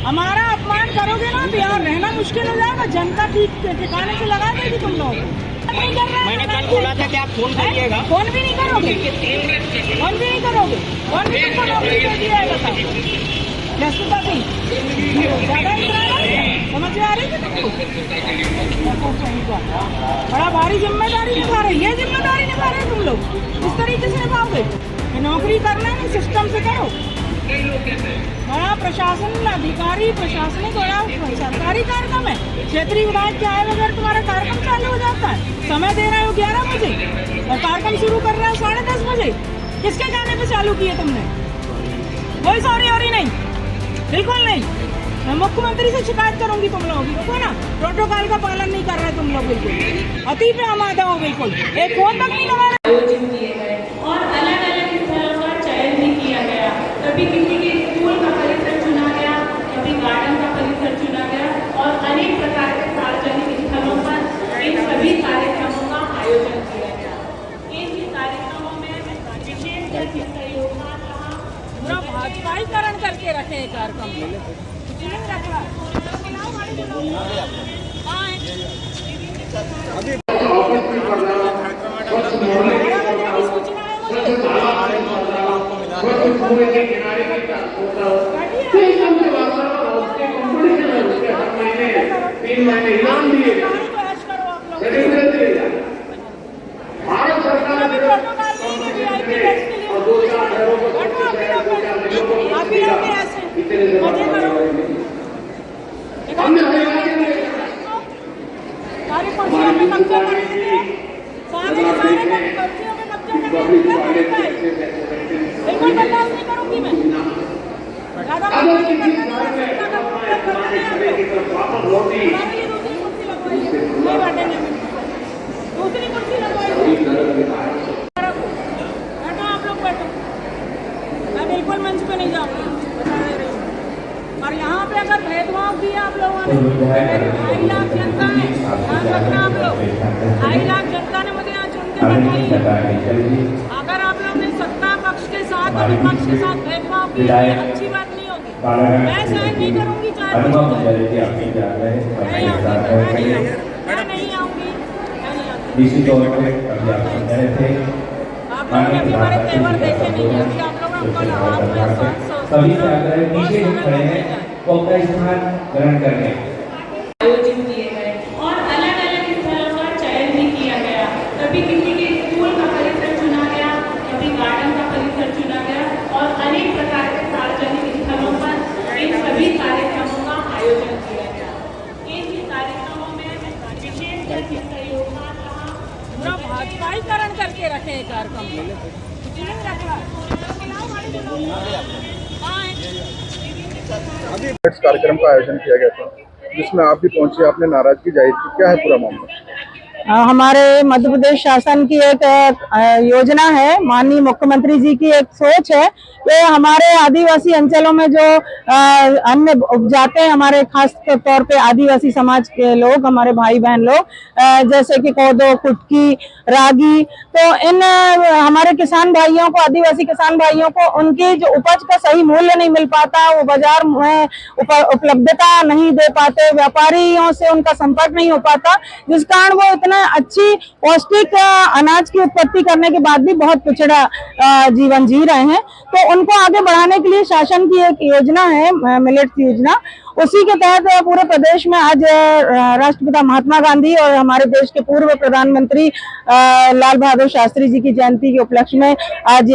हमारा अपमान करोगे ना तो यहाँ रहना मुश्किल हो जाएगा। जनता ठीक ठिकाने से लगा देगी तुम लोग। नहीं कर रहे, मैंने कल बोला था कि आप फोन करिएगा। फोन भी नहीं करोगे, फोन भी नहीं करोगे, फोन भी तुमको नौकरी दे दिया है। बताओ जसुता सिंह ज्यादा समझ में आ रही थी तुमको? बड़ा भारी जिम्मेदारी निभा रहे, ये जिम्मेदारी निभा रहे तुम लोग। इस तरीके से निभाओगे? नौकरी करना नहीं, सिस्टम से करो। बड़ा प्रशासन अधिकारी प्रशासनिक बड़ा सरकारी कार्यक्रम है। क्षेत्रीय विधायक के आए बगैर तुम्हारा कार्यक्रम चालू हो जाता है। समय दे रहे हो 11 बजे और कार्यक्रम शुरू कर रहे हो 10:30 बजे। किसके कहने पे चालू किए तुमने? कोई सॉरी और ही नहीं, बिल्कुल नहीं। मैं मुख्यमंत्री से शिकायत करूंगी तुम लोगों की। देखो ना, प्रोटोकॉल का पालन नहीं कर रहे तुम लोग, बिल्कुल अति पे आमादा हो। बिल्कुल एक फोन तक नहीं लगा रहे। आयोजित किए गए और अलग अलग स्थलों का चयन भी किया गया। कभी किसी के स्कूल का परिसर चुना गया, कभी गार्डन का परिसर चुना गया और अनेक प्रकार के सार्वजनिक स्थलों पर इन सभी कार्यक्रमों का आयोजन किया गया। इन कार्यक्रमों में विशेष सहयोगदान रहा। पूरा भाजपाईकरण करके रखे कार्यक्रम भारत सरकार ने बिल्कुल बर्दाश्त नहीं करूंगी मैं। दूसरी कुर्सी लगवाइए। बैठो आप लोग, बैठो। मैं बिल्कुल मंच पे नहीं जाऊंगी, बता दे रही हूँ। और यहाँ पे अगर भेदभाव किया आप लोगों ने, 2.5 लाख जनता है, ध्यान रखना आप लोग। 2.5 लाख जनता ने मुझे यहाँ चुन के बैठाई है। अगर आप लोग ने सत्ता पक्ष के साथ और विपक्ष के साथ भेदभाव किया, अच्छी बात नहीं होगी। मैं सहन नहीं करूंगी, चाहे कुछ हो जाए। नहीं आऊंगी, मैं नहीं आऊंगी। आप लोगों ने अभी हमारे तेवर देखे नहीं है। अभी आप लोग हमको हाथ में सभी से आग्रह नीचे जो खड़े हैं वो अपना स्थान ग्रहण कर लें। आयोजित किए गए और अलग अलग स्थलों का चयन भी किया गया। कभी किसी के स्कूल का परिसर चुना गया, कभी गार्डन का परिसर चुना गया और अनेक प्रकार के सार्वजनिक स्थलों पर इन सभी कार्यक्रमों का आयोजन किया गया। इन कार्यक्रमों में विशेष सहयोगदान रहा। पूरा भाजपाईकरण करके रखे कार्यक्रम। कार्यक्रम का आयोजन किया गया था जिसमें आप भी पहुंचे, आपने नाराजगी जाहिर की, क्या है पूरा मामला? हमारे मध्य प्रदेश शासन की एक योजना है, माननीय मुख्यमंत्री जी की एक सोच है कि हमारे आदिवासी अंचलों में जो अन्न उपजाते हैं, हमारे खास तौर पे आदिवासी समाज के लोग, हमारे भाई बहन लोग, जैसे कि कोदो, कुटकी, रागी, तो इन हमारे किसान भाइयों को, आदिवासी किसान भाइयों को उनकी जो उपज का सही मूल्य नहीं मिल पाता, वो बाजार में उपलब्धता नहीं दे पाते, व्यापारियों से उनका संपर्क नहीं हो पाता, जिस कारण वो इतना अच्छी पौष्टिक अनाज की उत्पत्ति करने के बाद भी बहुत पिछड़ा जीवन जी रहे हैं। तो उनको आगे बढ़ाने के लिए शासन की एक योजना है, मिलेट्स योजना, उसी के तहत पूरे प्रदेश में आज राष्ट्रपिता महात्मा गांधी और हमारे देश के पूर्व प्रधानमंत्री लाल बहादुर शास्त्री जी की जयंती के उपलक्ष्य में आज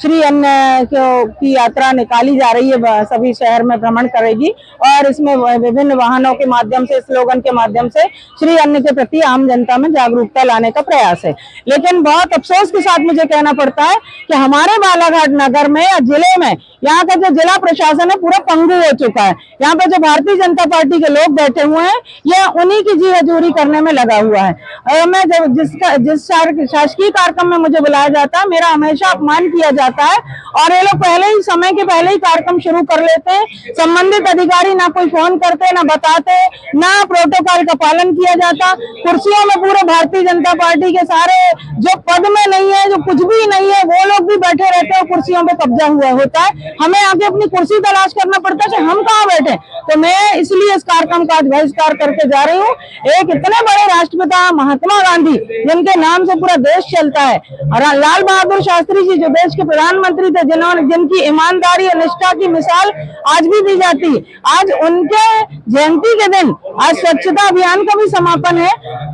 श्री अन्न की यात्रा निकाली जा रही है। सभी शहर में भ्रमण करेगी और इसमें विभिन्न वाहनों के माध्यम से, स्लोगन के माध्यम से श्री अन्न के प्रति आम जनता में जागरूकता लाने का प्रयास है। लेकिन बहुत अफसोस के साथ मुझे कहना पड़ता है कि हमारे बालाघाट नगर में या जिले में यहाँ का जो जिला प्रशासन है पूरा पंगु हो चुका है। यहाँ पे जो भारतीय जनता पार्टी के लोग बैठे हुए हैं, ये उन्हीं की जी हजूरी करने में लगा हुआ है। मैं जिस शासकीय कार्यक्रम में मुझे बुलाया जाता है, मेरा हमेशा अपमान किया जाता है और ये लोग पहले ही, समय के पहले ही कार्यक्रम शुरू कर लेते हैं। संबंधित अधिकारी ना कोई फोन करते, ना बताते, ना प्रोटोकॉल का पालन किया जाता, कुर्सियों में पूरे भारतीय जनता पार्टी के सारे जो पद में नहीं है, जो कुछ भी नहीं है, वो लोग भी बैठे रहते हैं, कुर्सियों पे कब्जा हुआ होता है। हमें आगे अपनी कुर्सी तलाश करना पड़ता है कि हम कहाँ बैठे। तो मैं इसलिए इस कार्यक्रम का बहिष्कार करके जा रही हूँ। एक इतने बड़े राष्ट्रपिता महात्मा गांधी, जिनके नाम से पूरा देश चलता है, और लाल बहादुर शास्त्री जी जो देश के प्रधानमंत्री थे, जिनकी ईमानदारी और निष्ठा की मिसाल आज भी दी जाती है, आज उनके जयंती के दिन आज स्वच्छता अभियान का भी समापन है।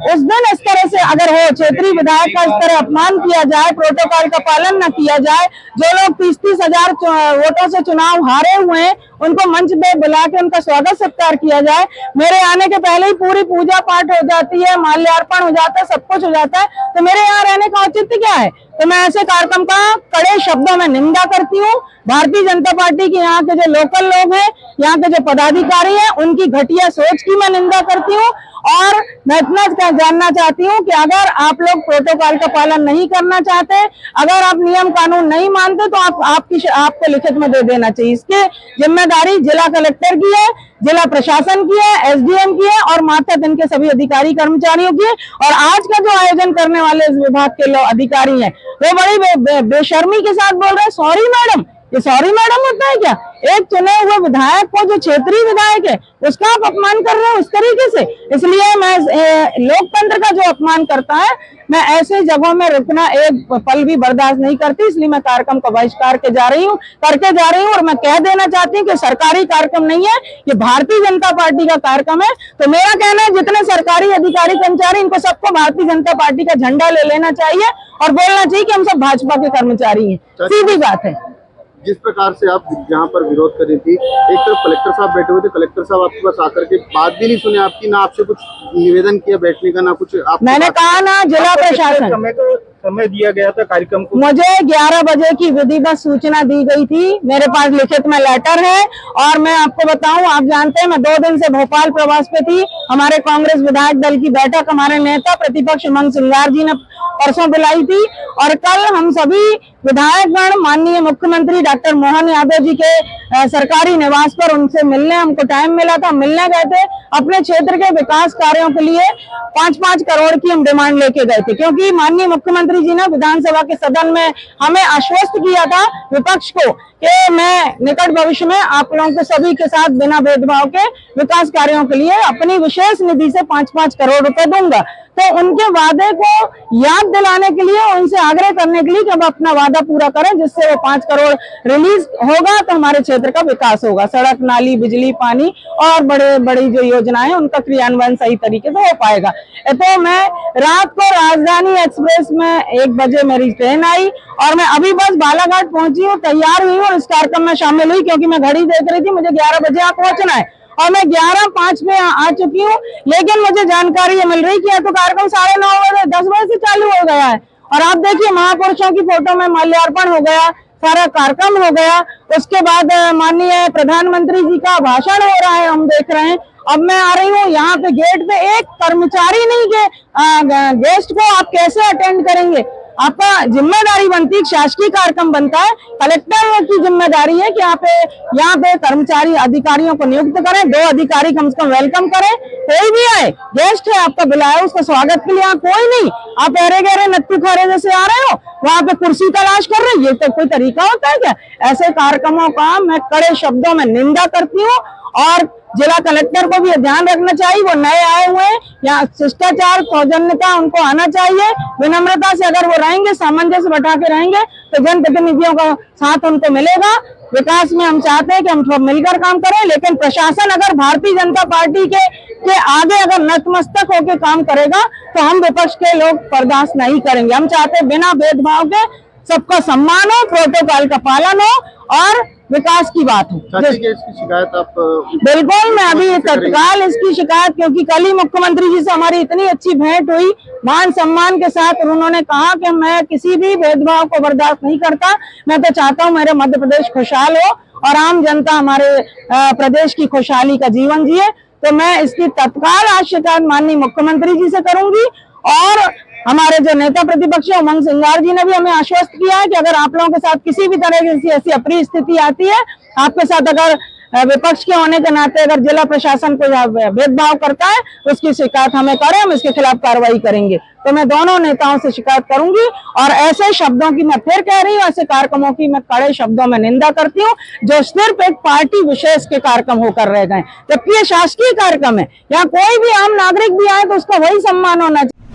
उस दिन इस तरह से अगर हो, क्षेत्रीय विधायक का इस तरह अपमान किया जाए, प्रोटोकॉल का पालन न किया जाए, जो लोग 30-30 हजार वोटों से चुनाव हारे हुए हैं, उनको मंच पे बुला के उनका स्वागत सत्कार किया जाए। मेरे आने के पहले ही पूरी पूजा पाठ हो जाती है, माल्यार्पण हो जाता है, सब कुछ हो जाता है, तो मेरे यहाँ रहने का औचित्य क्या है? तो मैं ऐसे कार्यक्रम का कड़े शब्दों में निंदा करती हूँ। भारतीय जनता पार्टी के यहाँ के जो लोकल लोग हैं, यहाँ के जो पदाधिकारी हैं, उनकी घटिया सोच की मैं निंदा करती हूँ। और मैं इतना जानना चाहती हूँ कि अगर आप लोग प्रोटोकॉल का पालन नहीं करना चाहते, अगर आप नियम कानून नहीं मानते, तो आपको लिखित में दे देना चाहिए। इसकी जिम्मेदारी जिला कलेक्टर की है, जिला प्रशासन की है, एसडीएम की है और मातहत इनके सभी अधिकारी कर्मचारियों की है। और आज का जो आयोजन करने वाले इस विभाग के लोग अधिकारी हैं, वो बड़ी बेशर्मी के साथ बोल रहे हैं सॉरी मैडम। ये सॉरी मैडम होता है क्या? एक चुने हुए विधायक को, जो क्षेत्रीय विधायक है, उसका आप अपमान कर रहे हो इस तरीके से। इसलिए मैं लोकतंत्र का जो अपमान करता है, मैं ऐसे जगहों में रुकना एक पल भी बर्दाश्त नहीं करती। इसलिए मैं कार्यक्रम का बहिष्कार करके जा रही हूँ। और मैं कह देना चाहती हूँ कि सरकारी कार्यक्रम नहीं है, ये भारतीय जनता पार्टी का कार्यक्रम है। तो मेरा कहना है, जितने सरकारी अधिकारी कर्मचारी, इनको सबको भारतीय जनता पार्टी का झंडा ले लेना चाहिए और बोलना चाहिए कि हम सब भाजपा के कर्मचारी हैं। सीधी बात है। जिस प्रकार से आप जहाँ पर विरोध कर रही थी, एक तरफ कलेक्टर साहब बैठे हुए थे, कलेक्टर साहब आपके पास आकर के बात भी नहीं सुने आपकी, ना आपसे कुछ निवेदन किया बैठने का, ना कुछ आप। मैंने कहा ना, जिला प्रशासन समय दिया गया था कार्यक्रम को, मुझे 11 बजे की विधिवत सूचना दी गई थी। मेरे पास लिखित में लेटर है। और मैं आपको बताऊं, आप जानते हैं मैं 2 दिन से भोपाल प्रवास पे थी। हमारे कांग्रेस विधायक दल की बैठक हमारे नेता प्रतिपक्ष उमंग सिंगार जी ने परसों बुलाई थी। और कल हम सभी विधायकगण माननीय मुख्यमंत्री डॉक्टर मोहन यादव जी के सरकारी निवास पर उनसे मिलने हमको टाइम मिला था, मिलने गए थे। अपने क्षेत्र के विकास कार्यों के लिए 5-5 करोड़ की हम डिमांड लेके गए थे, क्योंकि माननीय मुख्यमंत्री जी ने विधानसभा के सदन में हमें आश्वस्त किया था, विपक्ष को, कि मैं निकट भविष्य में आप लोगों को सभी के साथ बिना भेदभाव के विकास कार्यों के लिए अपनी विशेष निधि से 5-5 करोड़ रुपए दूंगा। तो उनके वादे को याद दिलाने के लिए, उनसे आग्रह करने के लिए कि अब अपना वादा पूरा करें, जिससे वो 5 करोड़ रिलीज होगा तो हमारे क्षेत्र का विकास होगा। सड़क, नाली, बिजली, पानी और बड़ी जो योजनाएं, उनका क्रियान्वयन सही तरीके से हो पाएगा। तो मैं रात को राजधानी एक्सप्रेस में 1 बजे मेरी ट्रेन आई और मैं अभी बस बालाघाट पहुंची हूँ, तैयार हुई हूँ और इस कार्यक्रम में शामिल हुई, क्योंकि मैं घड़ी देख रही थी, मुझे 11 बजे यहाँ पहुंचना है। और मैं 11:05 में आ चुकी हूँ। लेकिन मुझे जानकारी ये मिल रही कि तो कार्यक्रम 9:30 बजे 10 बजे से चालू हो गया है। और आप देखिए, महापुरुषों की फोटो में माल्यार्पण हो गया, सारा कार्यक्रम हो गया। उसके बाद माननीय प्रधानमंत्री जी का भाषण हो रहा है, हम देख रहे हैं। अब मैं आ रही हूँ, यहाँ पे गेट पे एक कर्मचारी नहीं के गेस्ट को आप कैसे अटेंड करेंगे? आपका जिम्मेदारी बनती है, शासकीय कार्यक्रम बनता है, कलेक्टर की जिम्मेदारी है कि आप यहाँ पे कर्मचारी अधिकारियों को नियुक्त करें। 2 अधिकारी कम से कम वेलकम करें। कोई भी आए, गेस्ट है आपका, बुलाया, उसका स्वागत के लिए यहाँ कोई नहीं। आप अरे गहरे नत्थु खारे जैसे आ रहे हो, वहां पे कुर्सी तलाश कर रहे, ये तो कोई तरीका होता है क्या? ऐसे कार्यक्रमों का मैं कड़े शब्दों में निंदा करती हूँ। और जिला कलेक्टर को भी ध्यान रखना चाहिए, वो नए आए हुए हैं, यहाँ शिष्टाचार, सौजन्यता उनको आना चाहिए। विनम्रता से अगर वो रहेंगे, सामंजस्य बैठा के रहेंगे, तो जनप्रतिनिधियों का साथ उनको मिलेगा। विकास में हम चाहते हैं कि हम सब मिलकर काम करें, लेकिन प्रशासन अगर भारतीय जनता पार्टी के आगे अगर नतमस्तक होकर काम करेगा, तो हम विपक्ष के लोग बर्दाश्त नहीं करेंगे। हम चाहते हैं बिना भेदभाव के सबका सम्मान हो, प्रोटोकॉल का पालन हो और विकास की बात हो। इसकी शिकायत आप बिल्कुल, मैं अभी तत्काल इसकी शिकायत, क्योंकि कल ही मुख्यमंत्री जी से हमारी इतनी अच्छी भेंट हुई, मान सम्मान के साथ, और उन्होंने कहा कि मैं किसी भी भेदभाव को बर्दाश्त नहीं करता। मैं तो चाहता हूं मेरे मध्य प्रदेश खुशहाल हो और आम जनता हमारे प्रदेश की खुशहाली का जीवन जिए। तो मैं इसकी तत्काल आज शिकायत माननीय मुख्यमंत्री जी से करूंगी। और हमारे जो नेता प्रतिपक्ष है उमंग सिंगार जी ने भी हमें आश्वस्त किया है कि अगर आप लोगों के साथ किसी भी तरह की ऐसी अप्रिय स्थिति आती है, आपके साथ अगर विपक्ष के होने के नाते अगर जिला प्रशासन को भेदभाव करता है उसकी शिकायत हमें करें, हम इसके खिलाफ कार्रवाई करेंगे। तो मैं दोनों नेताओं से शिकायत करूंगी और ऐसे शब्दों की मैं फिर कह रही हूँ, ऐसे कार्यक्रमों की मैं कड़े शब्दों में निंदा करती हूँ जो सिर्फ एक पार्टी विशेष के कार्यक्रम होकर रह गए, जबकि ये शासकीय कार्यक्रम है। यहाँ कोई भी आम नागरिक भी आए तो उसका वही सम्मान होना चाहिए।